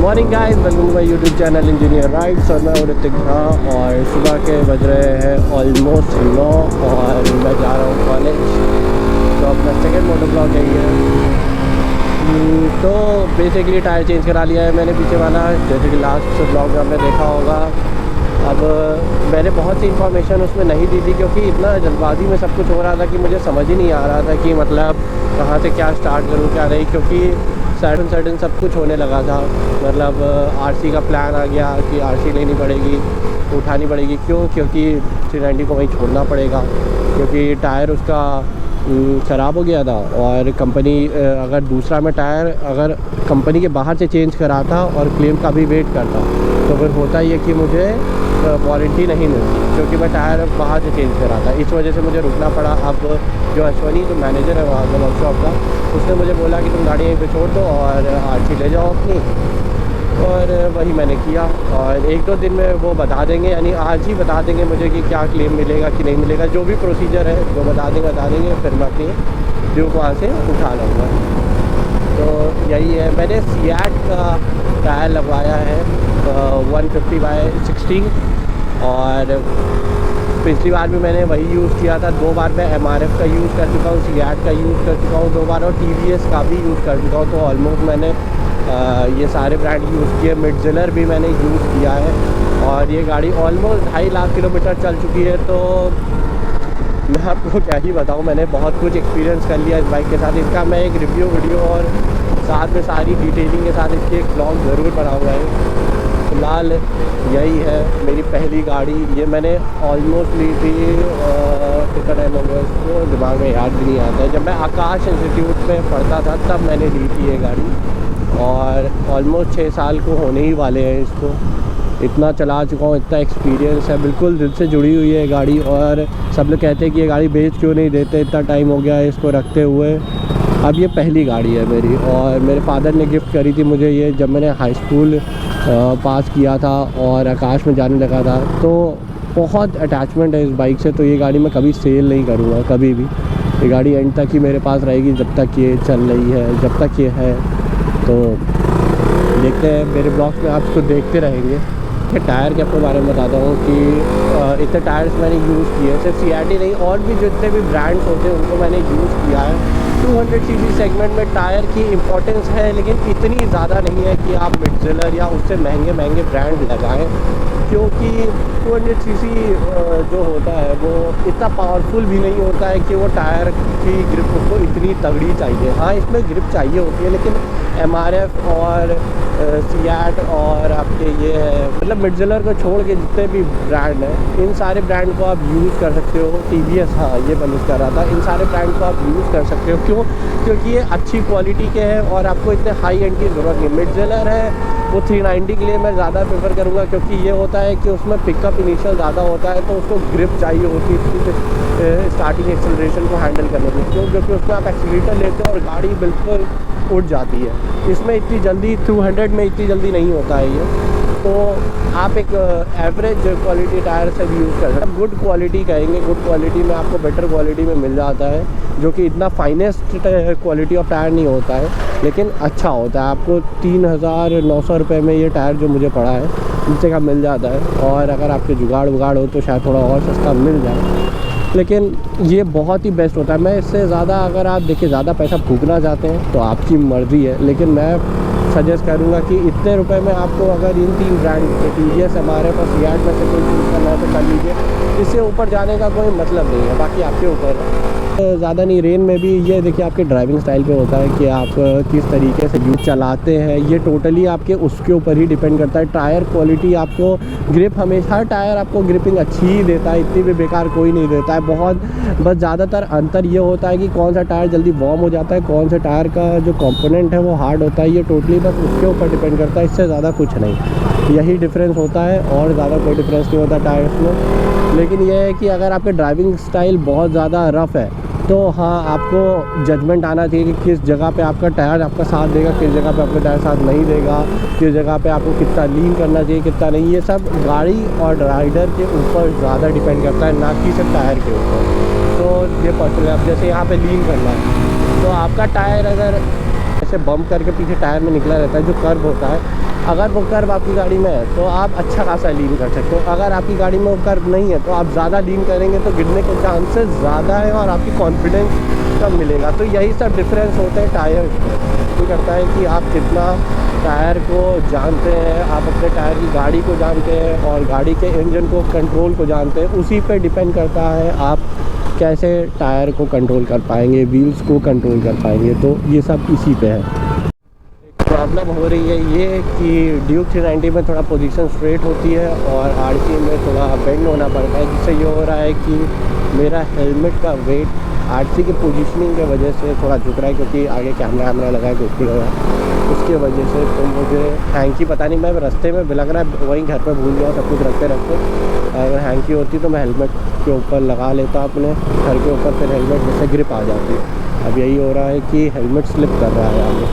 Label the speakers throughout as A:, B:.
A: Morning guys, welcome to my YouTube channel engineer rights. और मैं ऋतिक झा और सुबह के बज रहे हैं ऑलमोस्ट 9 और मैं जा रहा हूँ कॉलेज। तो अपना सेकेंड मोटो ब्लॉग है ये। तो बेसिकली टायर चेंज करा लिया है मैंने पीछे वाला, जैसे कि लास्ट ब्लॉग में आपने देखा होगा। अब मैंने बहुत सी इन्फॉर्मेशन उसमें नहीं दी थी क्योंकि इतना जल्दबाजी में सब कुछ हो रहा था कि मुझे समझ ही नहीं आ रहा था कि मतलब कहाँ से क्या स्टार्ट करूँ क्या नहीं, क्योंकि सडन सब कुछ होने लगा था। मतलब आरसी का प्लान आ गया कि आरसी लेनी पड़ेगी, उठानी पड़ेगी। क्योंकि 390 को वहीं छोड़ना पड़ेगा क्योंकि टायर उसका ख़राब हो गया था। और कंपनी अगर दूसरा मैं टायर अगर कंपनी के बाहर से चेंज कराता और क्लेम का भी वेट करता तो फिर होता ये कि मुझे वारंटी नहीं मिलती, क्योंकि मैं टायर बाहर से चेंज कराता। इस वजह से मुझे रुकना पड़ा। अब जो अश्वनी जो मैनेजर है वहाँ का वर्कशॉप का, उसने मुझे बोला कि तुम गाड़ी यहीं पे छोड़ दो और आरसी ले जाओ अपनी। और वही मैंने किया और 1-2 दिन में वो बता देंगे, यानी आज ही बता देंगे मुझे कि क्या क्लेम मिलेगा कि नहीं मिलेगा। जो भी प्रोसीजर है जो बता देंगे फिर मैं अपनी ड्यूक वहाँ से उठा लूँगा। तो यही है, मैंने सियाट का टायर लगवाया है 150/60 और पिछली बार भी मैंने वही यूज़ किया था। 2 बार मैं MRF का यूज़ कर चुका हूँ, सियाट का यूज़ कर चुका हूँ 2 बार और TVS का भी यूज़ कर चुका हूँ। तो ऑलमोस्ट मैंने ये सारे ब्रांड यूज़ किए। मिडज़िलर भी मैंने यूज़ किया है और ये गाड़ी ऑलमोस्ट 2.5 लाख किलोमीटर चल चुकी है। तो मैं आपको क्या ही बताऊँ, मैंने बहुत कुछ एक्सपीरियंस कर लिया इस बाइक के साथ। इसका मैं एक रिव्यू वीडियो और साथ में सारी डिटेलिंग के साथ इसकी एक ब्लॉग ज़रूर बनाऊँगा। फिलहाल यही है मेरी पहली गाड़ी। ये मैंने ऑलमोस्ट ली थी, कितना टाइम हो गया इसको दिमाग में याद भी नहीं आता है। जब मैं आकाश इंस्टीट्यूट में पढ़ता था तब मैंने ली थी ये गाड़ी और ऑलमोस्ट 6 साल को होने ही वाले हैं इसको। इतना चला चुका हूँ, इतना एक्सपीरियंस है, बिल्कुल दिल से जुड़ी हुई है गाड़ी। और सब लोग कहते हैं कि ये गाड़ी बेच क्यों नहीं देते, इतना टाइम हो गया है इसको रखते हुए। अब ये पहली गाड़ी है मेरी और मेरे फादर ने गिफ्ट करी थी मुझे ये जब मैंने हाई स्कूल पास किया था और आकाश में जाने लगा था। तो बहुत अटैचमेंट है इस बाइक से। तो ये गाड़ी मैं कभी सेल नहीं करूँगा कभी भी। ये गाड़ी एंड तक ही मेरे पास रहेगी जब तक ये चल रही है, जब तक ये है। तो देखते हैं, मेरे ब्लॉग्स में आप इसको देखते रहेंगे। कि टायर के आपको बारे में बताता हूँ कि इतने टायर्स मैंने यूज़ किए, सिर्फ CRT नहीं और भी जितने भी ब्रांड्स होते हैं उनको मैंने यूज़ किया है। 200cc सेगमेंट में टायर की इम्पोर्टेंस है, लेकिन इतनी ज़्यादा नहीं है कि आप मिडज़िलर या उससे महंगे ब्रांड लगाएं, क्योंकि 200cc जो होता है वो इतना पावरफुल भी नहीं होता है कि वो टायर की ग्रिप उसको इतनी तगड़ी चाहिए। हाँ, इसमें ग्रिप चाहिए होती है, लेकिन MRF और सियाट और आपके ये है मतलब मिडज़िलर को छोड़ के जितने भी ब्रांड हैं इन सारे ब्रांड को आप यूज़ कर सकते हो। TVS, हाँ ये मैं यूज़ कर रहा था। इन सारे ब्रांड को आप यूज़ कर सकते हो। क्यों? क्योंकि ये अच्छी क्वालिटी के हैं और आपको इतने हाई एंड की ज़रूरत नहीं। मिडज़िलर है वो 390 के लिए मैं ज़्यादा प्रेफर करूँगा, क्योंकि ये होता है कि उसमें पिकअप इनिशियल ज़्यादा होता है, तो उसको ग्रिप चाहिए होती है स्टार्टिंग एक्सेलरेशन को हैंडल करने के लिए। क्यों? क्योंकि उसमें आप एक्सीलरेटर लेते हो और गाड़ी बिल्कुल उठ जाती है। इसमें इतनी जल्दी 200 में इतनी जल्दी नहीं होता है ये। तो आप एक एवरेज क्वालिटी टायर से भी यूज़ कर सकते हैं। गुड क्वालिटी कहेंगे, गुड क्वालिटी में आपको बेटर क्वालिटी में मिल जाता है, जो कि इतना फाइनेस्ट क्वालिटी ऑफ टायर नहीं होता है, लेकिन अच्छा होता है। आपको 3,900 रुपये में ये टायर जो मुझे पड़ा है नीचे का मिल जाता है। और अगर आपके जुगाड़ हो तो शायद थोड़ा और सस्ता मिल जाए, लेकिन ये बहुत ही बेस्ट होता है। मैं इससे ज़्यादा अगर आप देखिए ज़्यादा पैसा फूकना चाहते हैं तो आपकी मर्ज़ी है, लेकिन मैं सजेस्ट करूँगा कि इतने रुपए में आपको अगर इन 3 ब्रांड TVS, MRF और सियाट में से कोई चूज़ करना है तो कर लीजिए। इससे ऊपर जाने का कोई मतलब नहीं है, बाकी आपके ऊपर है। ज़्यादा नहीं, रेन में भी ये देखिए आपके ड्राइविंग स्टाइल पे होता है कि आप किस तरीके से यूज चलाते हैं। ये टोटली आपके उसके ऊपर ही डिपेंड करता है। टायर क्वालिटी आपको ग्रिप हमेशा, हर टायर आपको ग्रिपिंग अच्छी ही देता है, इतनी भी बेकार कोई नहीं देता है। बस ज़्यादातर अंतर ये होता है कि कौन सा टायर जल्दी वार्म हो जाता है, कौन सा टायर का जो कंपोनेंट है वो हार्ड होता है। ये टोटली बस उसके ऊपर डिपेंड करता है, इससे ज़्यादा कुछ नहीं। यही डिफरेंस होता है और ज़्यादा कोई डिफरेंस नहीं होता टायर्स में। लेकिन यह है कि अगर आपके ड्राइविंग स्टाइल बहुत ज़्यादा रफ़ है तो हाँ, आपको जजमेंट आना चाहिए कि किस जगह पे आपका टायर आपका साथ देगा, किस जगह पे आपका टायर साथ नहीं देगा, किस जगह पे आपको कितना लीन करना चाहिए, कितना नहीं। ये सब गाड़ी और राइडर के ऊपर ज़्यादा डिपेंड करता है, ना कि सिर्फ टायर के ऊपर। तो ये पर्सनल, अब जैसे यहाँ पे लीन करना है तो आपका टायर अगर ऐसे बम्प करके पीछे टायर में निकला रहता है, जो कर्व होता है अगर वो कर्व आपकी गाड़ी में है तो आप अच्छा खासा लीन कर सकते हो। अगर आपकी गाड़ी में वो कर्व नहीं है तो आप ज़्यादा लीन करेंगे तो गिरने के चांसेस ज़्यादा है और आपकी कॉन्फिडेंस कम मिलेगा। तो यही सब डिफरेंस होता है टायर पे, करता है कि आप कितना टायर को जानते हैं, आप अपने टायर की गाड़ी को जानते हैं और गाड़ी के इंजन को कंट्रोल को जानते हैं। उसी पे डिपेंड करता है आप कैसे टायर को कंट्रोल कर पाएंगे, व्हील्स को कंट्रोल कर पाएंगे। तो ये सब इसी पे है। प्रॉब्लम हो रही है ये कि ड्यूक 390 में थोड़ा पोजीशन स्ट्रेट होती है और आरसी में थोड़ा बेंड होना पड़ता है, जिससे ये हो रहा है कि मेरा हेलमेट का वेट आरसी के पोजीशनिंग की वजह से थोड़ा झुक रहा है, क्योंकि आगे कैमरा लगा है, कुछ लगा है, उसके वजह से। तो मुझे हैंकी पता नहीं, मैं रास्ते में लग रहा है वहीं घर पे भूल गया सब कुछ रखते रखते। अगर हैंकी होती तो मैं हेलमेट के ऊपर लगा लेता अपने घर के ऊपर, फिर हेलमेट जैसे ग्रिप आ जाती। अब यही हो रहा है कि हेलमेट स्लिप कर रहा है आगे।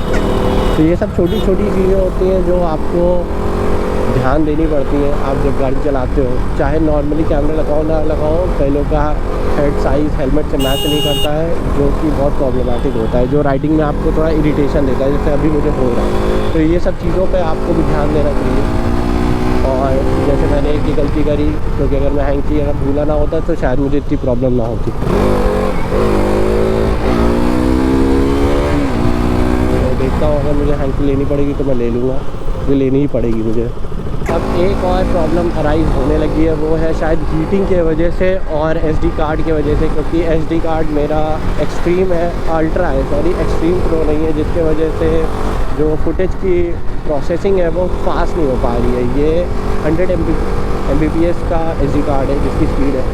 A: तो ये सब छोटी छोटी चीज़ें होती हैं जो आपको ध्यान देनी पड़ती हैं आप जब गाड़ी चलाते हो। चाहे नॉर्मली कैमरा लगाओ ना लगाओ, कई लोग का हेड साइज़ हेलमेट से मैच नहीं करता है, जो कि बहुत प्रॉब्लमेटिक होता है, जो राइडिंग में आपको थोड़ा इरिटेशन देता है, जैसे अभी मुझे हो रहा है। तो ये सब चीज़ों पे आपको भी ध्यान देना चाहिए। और जैसे मैंने एक ही गलती करी, क्योंकि अगर मैं हैंकी अगर भूला ना होता तो शायद मुझे इतनी प्रॉब्लम ना होती। देखता हूँ अगर मुझे हैंकी लेनी पड़ेगी तो मैं ले लूँगा, ये लेनी ही पड़ेगी मुझे। अब एक और प्रॉब्लम अराइज होने लगी है, वो है शायद हीटिंग के वजह से और एसडी कार्ड की वजह से, क्योंकि एसडी कार्ड मेरा एक्सट्रीम है, अल्ट्रा है सॉरी, एक्सट्रीम प्रो नहीं है, जिसके वजह से जो फुटेज की प्रोसेसिंग है वो फास्ट नहीं हो पा रही है। ये 100 Mbps का एसडी कार्ड है जिसकी स्पीड है,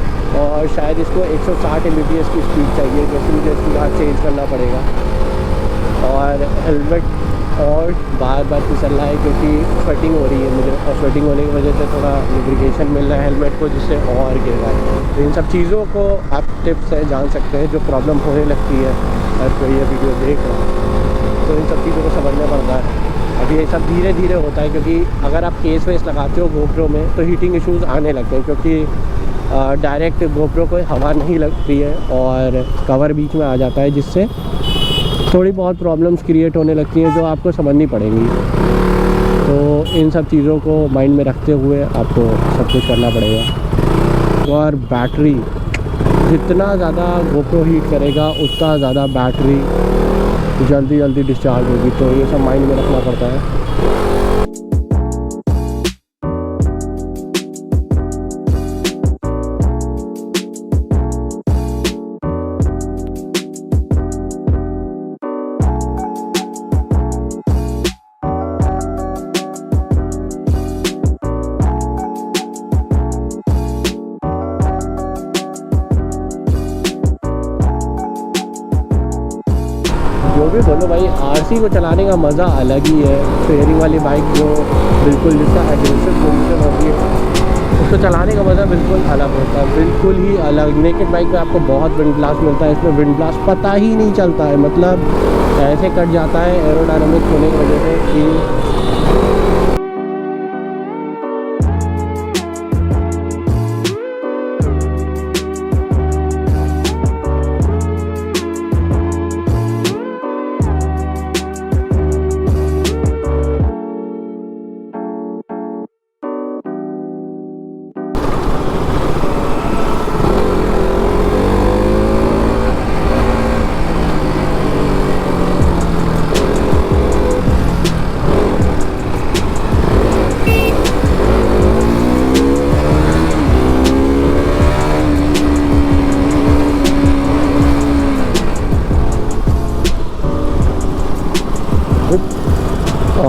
A: और शायद इसको 160 Mbps की स्पीड चाहिए, जैसे मुझे इसकी कार्ड चेंज करना पड़ेगा। और हेलमेट और बार बार फिसल रहा है क्योंकि स्वेटिंग हो रही है मुझे, और स्वेटिंग होने की वजह से थोड़ा लुब्रिकेशन मिल रहा है हेलमेट को, जिससे और गिर रहा है। तो इन सब चीज़ों को आप टिप्स से जान सकते हैं जो प्रॉब्लम होने लगती है अगर कोई ये वीडियो देख रहा है। तो इन सब चीज़ों को समझना पड़ता है। अब ये सब धीरे धीरे होता है, क्योंकि अगर आप केस वेस लगाते हो गोप्रो में तो हीटिंग इश्यूज़ आने लगते हैं, क्योंकि डायरेक्ट गोप्रो को हवा नहीं लगती है और कवर बीच में आ जाता है, जिससे थोड़ी बहुत प्रॉब्लम्स क्रिएट होने लगती हैं जो आपको समझनी पड़ेंगी। तो इन सब चीज़ों को माइंड में रखते हुए आपको सब कुछ करना पड़ेगा। और बैटरी जितना ज़्यादा गोप्रो हीट करेगा उतना ज़्यादा बैटरी जल्दी जल्दी डिस्चार्ज होगी, तो ये सब माइंड में रखना पड़ता है। जो भी बोलो भाई, आरसी को चलाने का मज़ा अलग ही है। फेयरिंग वाली बाइक जो बिल्कुल जिसका एग्रेसिव पोजीशन होती है, उसको चलाने का मज़ा बिल्कुल अलग होता है, बिल्कुल ही अलग। नेकेड बाइक पे आपको बहुत विंड ब्लास्ट मिलता है, इसमें विंड ब्लास्ट पता ही नहीं चलता है, मतलब ऐसे कट जाता है एरोडायनामिक्स होने की वजह से कि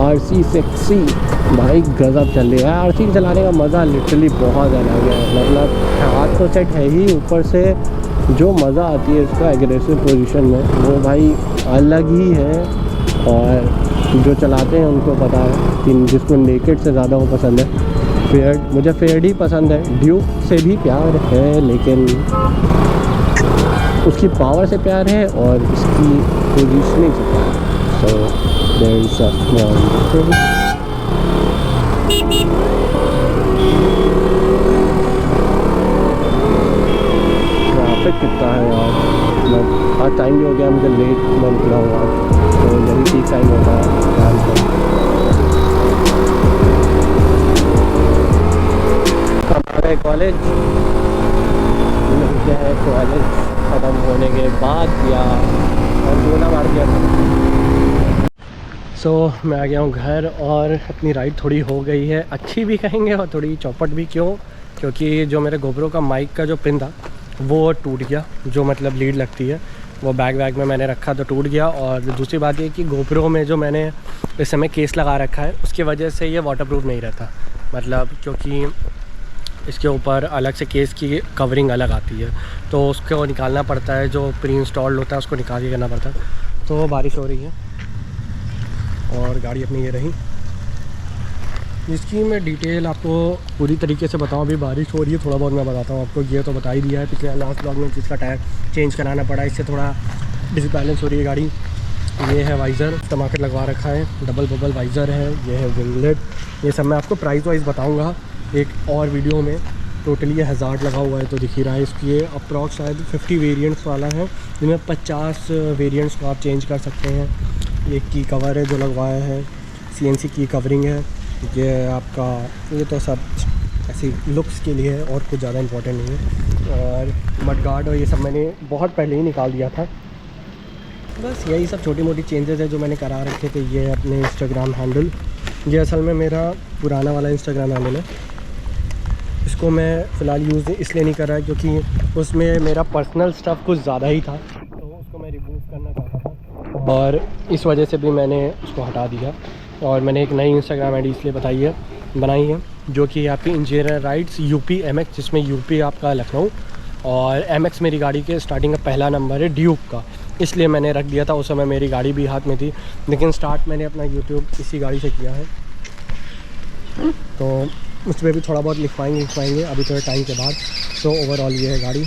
A: आरसी सेक्सी भाई गज़ब चल रही है। आरसी चलाने का मज़ा लिटरली बहुत अलग है, मतलब हाथ तो सेट है ही, ऊपर से जो मज़ा आती है इसका एग्रेसिव पोजीशन में वो भाई अलग ही है। और जो चलाते हैं उनको पता है कि जिसको नेकेड से ज़्यादा वो पसंद है। फेयर्ड, मुझे फेयर्ड ही पसंद है, ड्यूक से भी प्यार है, लेकिन उसकी पावर से प्यार है और इसकी पोजीशनिंग से प्यार है। So there is a small difference. Traffic कितना है यार, मतलब आज टाइम भी हो गया, मुझे लेट मैं निकला हुआ, तो यही ठीक टाइम होता है काम का। गए कॉलेज, मिलते हैं कॉलेज ख़त्म होने के बाद या और गोला मार दिया था। सो मैं आ गया हूँ घर और अपनी राइड थोड़ी हो गई है, अच्छी भी कहेंगे और थोड़ी चौपट भी। क्योंकि जो मेरे गोप्रो का माइक का जो पिन था वो टूट गया, जो मतलब लीड लगती है वो बैग में मैंने रखा तो टूट गया। और दूसरी बात ये कि गोप्रो में जो मैंने इस समय केस लगा रखा है उसकी वजह से ये वाटरप्रूफ नहीं रहता, मतलब क्योंकि इसके ऊपर अलग से केस की कवरिंग अलग आती है तो उसको निकालना पड़ता है, जो प्री इंस्टॉल्ड होता है उसको निकाल के करना पड़ता है। तो बारिश हो रही है और गाड़ी अपनी ये रही, इसकी मैं डिटेल आपको पूरी तरीके से बताऊं। अभी बारिश हो रही है, थोड़ा बहुत मैं बताता हूं आपको। ये तो बता ही दिया है पिछले लास्ट ब्लॉग में, जिसका टायर चेंज कराना पड़ा, इससे थोड़ा डिसबैलेंस हो रही है गाड़ी। ये है वाइज़र, टमाटर लगवा रखा है, डबल बबल वाइज़र है। ये है विंगलेट, ये सब मैं आपको प्राइस वाइज बताऊँगा एक और वीडियो में। टोटली ये 1000 लगा हुआ है तो दिख ही रहा है। इसकी ये अप्रॉक्स शायद 50 वेरिएंट्स वाला है, जिनमें 50 वेरिएंट्स को आप चेंज कर सकते हैं। ये की कवर है जो लगवाया है, CNC की कवरिंग है। ये आपका, ये तो सब ऐसी लुक्स के लिए है और कुछ ज़्यादा इम्पोर्टेंट नहीं है। और मड गार्ड और ये सब मैंने बहुत पहले ही निकाल दिया था। बस यही सब छोटी मोटी चेंजेस है जो मैंने करा रखे थे। ये है अपने इंस्टाग्राम हैंडल, ये असल में मेरा पुराना वाला इंस्टाग्राम हैंडल है। इसको मैं फ़िलहाल यूज़ इसलिए नहीं कर रहा है क्योंकि उसमें मेरा पर्सनल स्टफ़ कुछ ज़्यादा ही था, तो उसको मैं रिमूव करना चाहता था और इस वजह से भी मैंने उसको हटा दिया। और मैंने एक नई इंस्टाग्राम आईडी इसलिए बनाई है जो कि आपकी इंजीनियर राइड्स UP MX, जिसमें UP आपका लखनऊ और MX मेरी गाड़ी के स्टार्टिंग का पहला नंबर है ड्यूक का, इसलिए मैंने रख दिया था। उस समय मेरी गाड़ी भी हाथ में थी, लेकिन स्टार्ट मैंने अपना यूट्यूब इसी गाड़ी से किया है, तो उसमें भी थोड़ा बहुत लिखवाएंगे अभी थोड़े टाइम के बाद। तो ओवरऑल ये है गाड़ी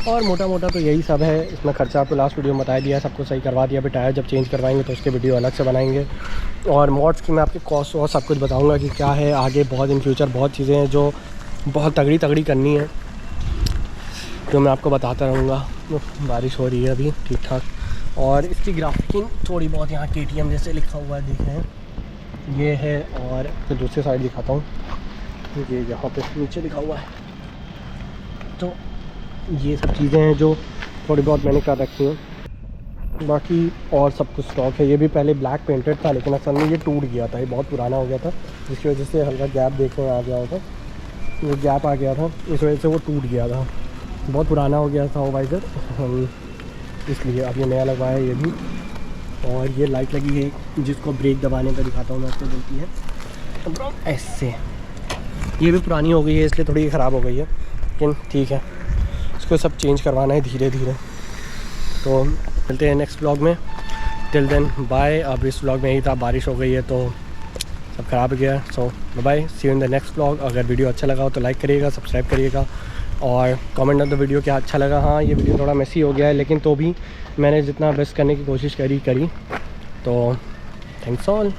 A: और मोटा मोटा तो यही सब है। इसमें खर्चा आपको लास्ट वीडियो में बता दिया, सबको सही करवा दिया। अभी टायर जब चेंज करवाएंगे तो उसके वीडियो अलग से बनाएंगे और मॉड्स की मैं आपके कॉस्ट और सब कुछ बताऊंगा कि क्या है आगे। बहुत इन फ्यूचर बहुत चीज़ें हैं जो बहुत तगड़ी करनी है, जो मैं आपको बताता रहूँगा। बारिश हो रही है अभी ठीक ठाक, और इसकी ग्राफिकिंग थोड़ी बहुत यहाँ KTM जैसे लिखा हुआ है, देखें ये है। और फिर दूसरी साइड दिखाता हूँ, ये यहाँ पे नीचे लिखा हुआ है। तो ये सब चीज़ें हैं जो थोड़ी बहुत मैंने कर रखी हैं, बाकी और सब कुछ स्टॉक है। ये भी पहले ब्लैक पेंटेड था, लेकिन असल में ये टूट गया था, ये बहुत पुराना हो गया था, जिसकी वजह से हल्का गैप देखने आ गया होता, ये गैप आ गया था, इस वजह से वो टूट गया था, बहुत पुराना हो गया था वो वाइज़र, इसलिए अब ये नया लगवाया है ये भी। और ये लाइट लगी है जिसको ब्रेक दबाने का दिखाता हूँ मैं आपको, बोलती है ऐसे। ये भी पुरानी हो गई है इसलिए थोड़ी ख़राब हो गई है, लेकिन ठीक है, इसको सब चेंज करवाना है धीरे धीरे। तो मिलते हैं नेक्स्ट व्लॉग में, टिल देन बाय। अब इस व्लॉग में यही था, बारिश हो गई है तो सब ख़राब हो गया। So bye, see you in the next vlog. अगर वीडियो अच्छा लगा हो तो लाइक करिएगा, सब्सक्राइब करिएगा और कमेंट ऑन द वीडियो क्या अच्छा लगा। हाँ, ये वीडियो थोड़ा मेसी हो गया है, लेकिन तो भी मैंने जितना बेस्ट करने की कोशिश करी। तो थैंक्स ऑल।